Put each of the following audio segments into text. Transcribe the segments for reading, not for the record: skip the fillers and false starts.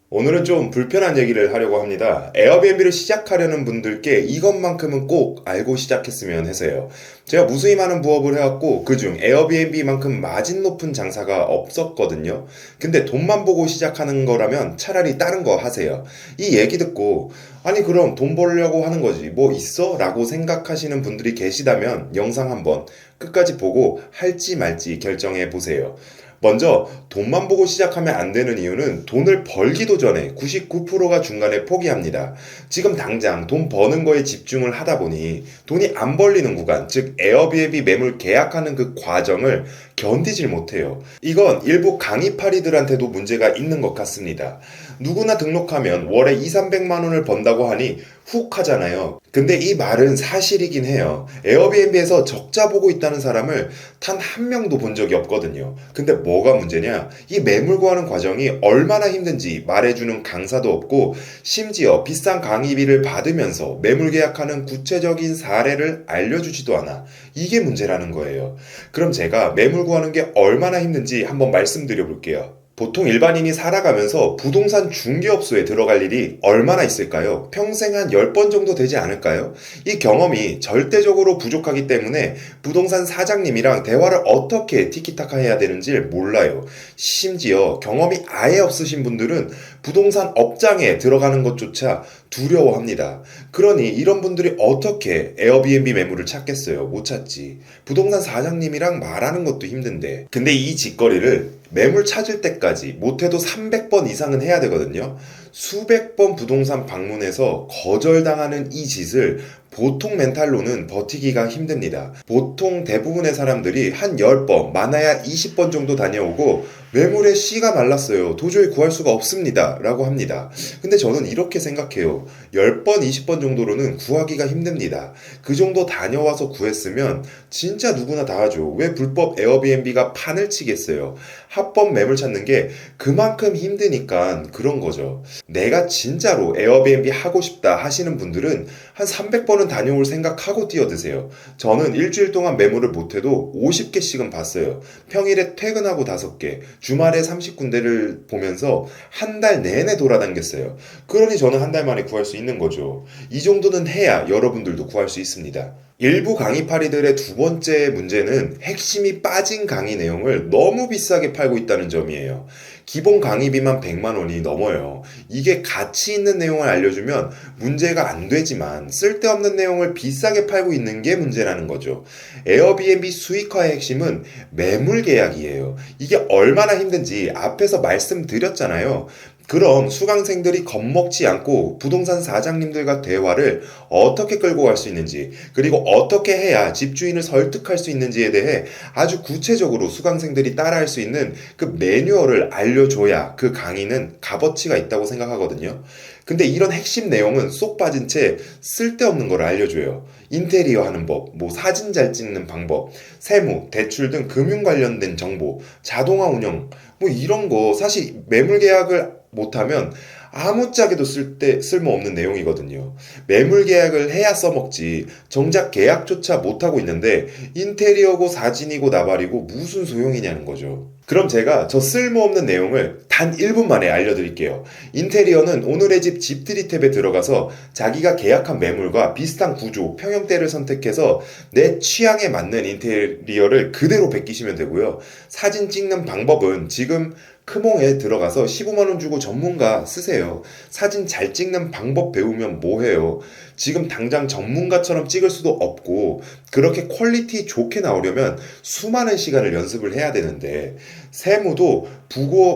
오늘은 좀 불편한 얘기를 하려고 합니다. 에어비앤비를 시작하려는 분들께 이것만큼은 꼭 알고 시작했으면 해서요. 제가 무수히 많은 부업을 해왔고 그중 에어비앤비만큼 마진 높은 장사가 없었거든요. 근데 돈만 보고 시작하는 거라면 차라리 다른 거 하세요. 이 얘기 듣고 아니 그럼 돈 벌려고 하는 거지 뭐 있어? 라고 생각하시는 분들이 계시다면 영상 한번 끝까지 보고 할지 말지 결정해 보세요. 먼저 돈만 보고 시작하면 안 되는 이유는 돈을 벌기도 전에 99%가 중간에 포기합니다. 지금 당장 돈 버는 거에 집중을 하다 보니 돈이 안 벌리는 구간, 즉 에어비앤비 매물 계약하는 그 과정을 견디질 못해요. 이건 일부 강의파리들한테도 문제가 있는 것 같습니다. 누구나 등록하면 월에 2, 300만 원을 번다고 하니 훅 하잖아요. 근데 이 말은 사실이긴 해요. 에어비앤비에서 적자 보고 있다는 사람을 단 한 명도 본 적이 없거든요. 근데 뭐가 문제냐? 이 매물 구하는 과정이 얼마나 힘든지 말해주는 강사도 없고 심지어 비싼 강의비를 받으면서 매물 계약하는 구체적인 사례를 알려주지도 않아. 이게 문제라는 거예요. 그럼 제가 매물 구하는 게 얼마나 힘든지 한번 말씀드려 볼게요. 보통 일반인이 살아가면서 부동산 중개업소에 들어갈 일이 얼마나 있을까요? 평생 한 10번 정도 되지 않을까요? 이 경험이 절대적으로 부족하기 때문에 부동산 사장님이랑 대화를 어떻게 티키타카 해야 되는지 몰라요. 심지어 경험이 아예 없으신 분들은 부동산 업장에 들어가는 것조차 두려워합니다. 그러니 이런 분들이 어떻게 에어비앤비 매물을 찾겠어요? 못 찾지. 부동산 사장님이랑 말하는 것도 힘든데. 근데 이 짓거리를 매물 찾을 때까지 못해도 300번 이상은 해야 되거든요. 수백 번 부동산 방문해서 거절당하는 이 짓을 보통 멘탈로는 버티기가 힘듭니다. 보통 대부분의 사람들이 한 10번, 많아야 20번 정도 다녀오고 매물에 씨가 말랐어요. 도저히 구할 수가 없습니다. 라고 합니다. 근데 저는 이렇게 생각해요. 10번, 20번 정도로는 구하기가 힘듭니다. 그 정도 다녀와서 구했으면 진짜 누구나 다 하죠. 왜 불법 에어비앤비가 판을 치겠어요? 합법 매물 찾는 게 그만큼 힘드니까 그런 거죠. 내가 진짜로 에어비앤비 하고 싶다 하시는 분들은 한 300번은 다녀올 생각하고 뛰어드세요. 저는 일주일 동안 매물을 못해도 50개씩은 봤어요. 평일에 퇴근하고 5개, 주말에 30군데를 보면서 한 달 내내 돌아다녔어요. 그러니 저는 한 달 만에 구할 수 있는 거죠. 이 정도는 해야 여러분들도 구할 수 있습니다. 일부 강의파리들의 두 번째 문제는 핵심이 빠진 강의 내용을 너무 비싸게 팔고 있다는 점이에요. 기본 강의비만 100만 원이 넘어요. 이게 가치 있는 내용을 알려주면 문제가 안 되지만 쓸데없는 내용을 비싸게 팔고 있는 게 문제라는 거죠. 에어비앤비 수익화의 핵심은 매물 계약이에요. 이게 얼마나 힘든지 앞에서 말씀드렸잖아요. 그럼 수강생들이 겁먹지 않고 부동산 사장님들과 대화를 어떻게 끌고 갈 수 있는지, 그리고 어떻게 해야 집주인을 설득할 수 있는지에 대해 아주 구체적으로 수강생들이 따라할 수 있는 그 매뉴얼을 알려줘야 그 강의는 값어치가 있다고 생각하거든요. 근데 이런 핵심 내용은 쏙 빠진 채 쓸데없는 걸 알려줘요. 인테리어 하는 법, 뭐 사진 잘 찍는 방법, 세무, 대출 등 금융 관련된 정보, 자동화 운영, 뭐 이런 거 사실 매물 계약을 못하면 아무짝에도 쓸모없는 내용이거든요. 매물 계약을 해야 써먹지 정작 계약조차 못하고 있는데 인테리어고 사진이고 나발이고 무슨 소용이냐는 거죠. 그럼 제가 저 쓸모없는 내용을 단 1분 만에 알려드릴게요. 인테리어는 오늘의 집 집들이 탭에 들어가서 자기가 계약한 매물과 비슷한 구조, 평형대를 선택해서 내 취향에 맞는 인테리어를 그대로 베끼시면 되고요. 사진 찍는 방법은 지금 크몽에 들어가서 15만원 주고 전문가 쓰세요. 사진 잘 찍는 방법 배우면 뭐해요? 지금 당장 전문가처럼 찍을 수도 없고 그렇게 퀄리티 좋게 나오려면 수많은 시간을 연습을 해야 되는데 세무도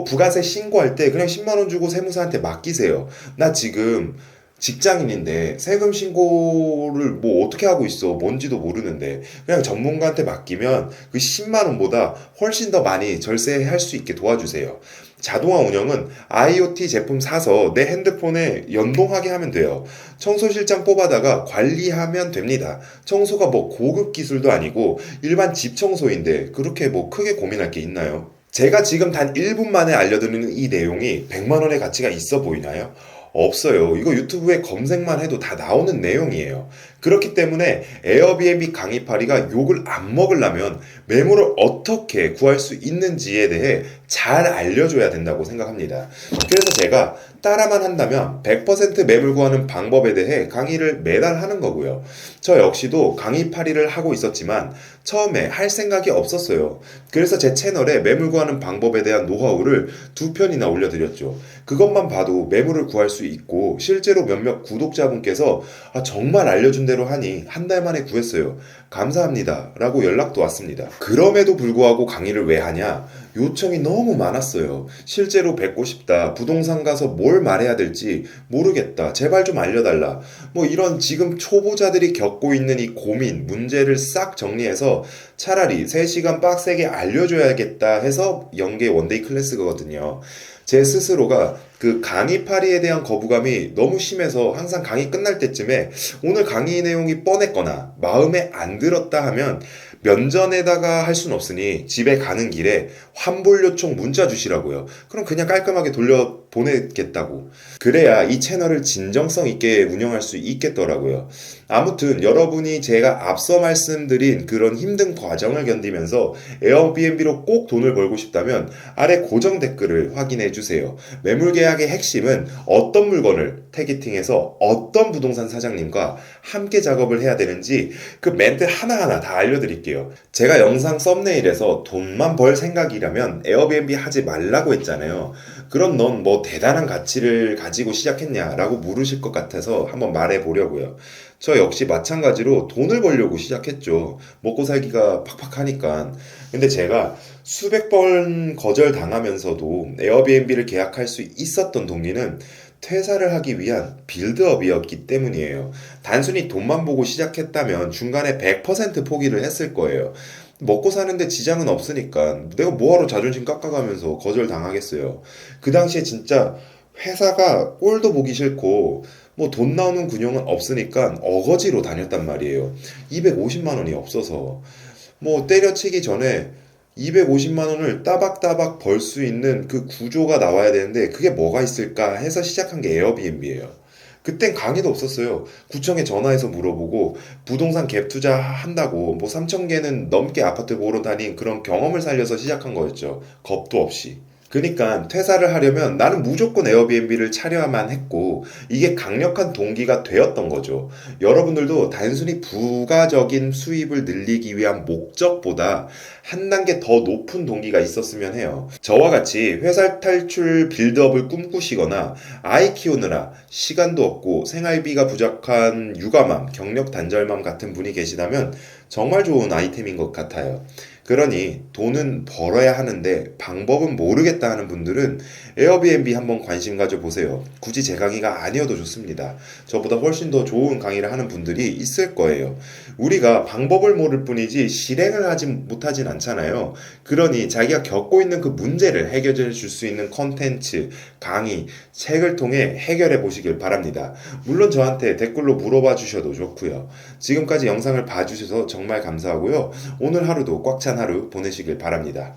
부가세 신고할 때 그냥 10만원 주고 세무사한테 맡기세요. 나 지금 직장인인데 세금 신고를 뭐 어떻게 하고 있어 뭔지도 모르는데 그냥 전문가한테 맡기면 그 10만 원보다 훨씬 더 많이 절세할 수 있게 도와주세요. 자동화 운영은 IoT 제품 사서 내 핸드폰에 연동하게 하면 돼요. 청소실장 뽑아다가 관리하면 됩니다. 청소가 뭐 고급 기술도 아니고 일반 집 청소인데 그렇게 뭐 크게 고민할 게 있나요? 제가 지금 단 1분 만에 알려드리는 이 내용이 100만 원의 가치가 있어 보이나요? 없어요. 이거 유튜브에 검색만 해도 다 나오는 내용이에요. 그렇기 때문에 에어비앤비 강의파리가 욕을 안 먹으려면 매물을 어떻게 구할 수 있는지에 대해 잘 알려줘야 된다고 생각합니다. 그래서 제가 따라만 한다면 100% 매물 구하는 방법에 대해 강의를 매달 하는 거고요. 저 역시도 강의파리를 하고 있었지만 처음에 할 생각이 없었어요. 그래서 제 채널에 매물 구하는 방법에 대한 노하우를 2편이나 올려드렸죠. 그것만 봐도 매물을 구할 수 있고 실제로 몇몇 구독자분께서 정말 알려준 대로 하니 한 달 만에 구했어요. 감사합니다. 라고 연락도 왔습니다. 그럼에도 불구하고 강의를 왜 하냐? 요청이 너무 많았어요. 실제로 뵙고 싶다. 부동산 가서 뭘 말해야 될지 모르겠다. 제발 좀 알려달라. 뭐 이런 지금 초보자들이 겪고 있는 이 고민, 문제를 싹 정리해서 차라리 3시간 빡세게 알려줘야겠다 해서 연계 원데이 클래스거든요. 제 스스로가 그 강의파리에 대한 거부감이 너무 심해서 항상 강의 끝날 때쯤에 오늘 강의 내용이 뻔했거나 마음에 안 들었다 하면 면전에다가 할 순 없으니 집에 가는 길에 환불 요청 문자 주시라고요. 그럼 그냥 깔끔하게 돌려 보내겠다고. 그래야 이 채널을 진정성 있게 운영할 수 있겠더라고요. 아무튼 여러분이 제가 앞서 말씀드린 그런 힘든 과정을 견디면서 에어비앤비로 꼭 돈을 벌고 싶다면 아래 고정 댓글을 확인해 주세요. 매물 계약의 핵심은 어떤 물건을 타겟팅해서 어떤 부동산 사장님과 함께 작업을 해야 되는지 그 멘트 하나하나 다 알려드릴게요. 제가 영상 썸네일에서 돈만 벌 생각이라면 에어비앤비 하지 말라고 했잖아요. 그럼 넌 뭐 대단한 가치를 가지고 시작했냐라고 물으실 것 같아서 한번 말해보려고요. 저 역시 마찬가지로 돈을 벌려고 시작했죠. 먹고 살기가 팍팍하니까. 근데 제가 수백 번 거절당하면서도 에어비앤비를 계약할 수 있었던 동기는 퇴사를 하기 위한 빌드업이었기 때문이에요. 단순히 돈만 보고 시작했다면 중간에 100% 포기를 했을 거예요. 먹고 사는데 지장은 없으니까 내가 뭐하러 자존심 깎아가면서 거절당하겠어요. 그 당시에 진짜 회사가 꼴도 보기 싫고 뭐 돈 나오는 군용은 없으니까 어거지로 다녔단 말이에요. 250만 원이 없어서 뭐 때려치기 전에 250만 원을 따박따박 벌 수 있는 그 구조가 나와야 되는데 그게 뭐가 있을까 해서 시작한 게 에어비앤비예요. 그땐 강의도 없었어요. 구청에 전화해서 물어보고 부동산 갭 투자 한다고 뭐 3천 개는 넘게 아파트 보러 다닌 그런 경험을 살려서 시작한 거였죠. 겁도 없이. 그러니까 퇴사를 하려면 나는 무조건 에어비앤비를 차려야만 했고 이게 강력한 동기가 되었던 거죠. 여러분들도 단순히 부가적인 수입을 늘리기 위한 목적보다 한 단계 더 높은 동기가 있었으면 해요. 저와 같이 회사 탈출 빌드업을 꿈꾸시거나 아이 키우느라 시간도 없고 생활비가 부족한 육아맘, 경력 단절맘 같은 분이 계시다면 정말 좋은 아이템인 것 같아요. 그러니 돈은 벌어야 하는데 방법은 모르겠다 하는 분들은 에어비앤비 한번 관심 가져보세요. 굳이 제 강의가 아니어도 좋습니다. 저보다 훨씬 더 좋은 강의를 하는 분들이 있을 거예요. 우리가 방법을 모를 뿐이지 실행을 하지 못하진 않잖아요. 그러니 자기가 겪고 있는 그 문제를 해결해 줄 수 있는 컨텐츠, 강의, 책을 통해 해결해 보시길 바랍니다. 물론 저한테 댓글로 물어봐 주셔도 좋고요. 지금까지 영상을 봐주셔서 정말 감사하고요. 오늘 하루도 꽉 찬 하루 보내시길 바랍니다.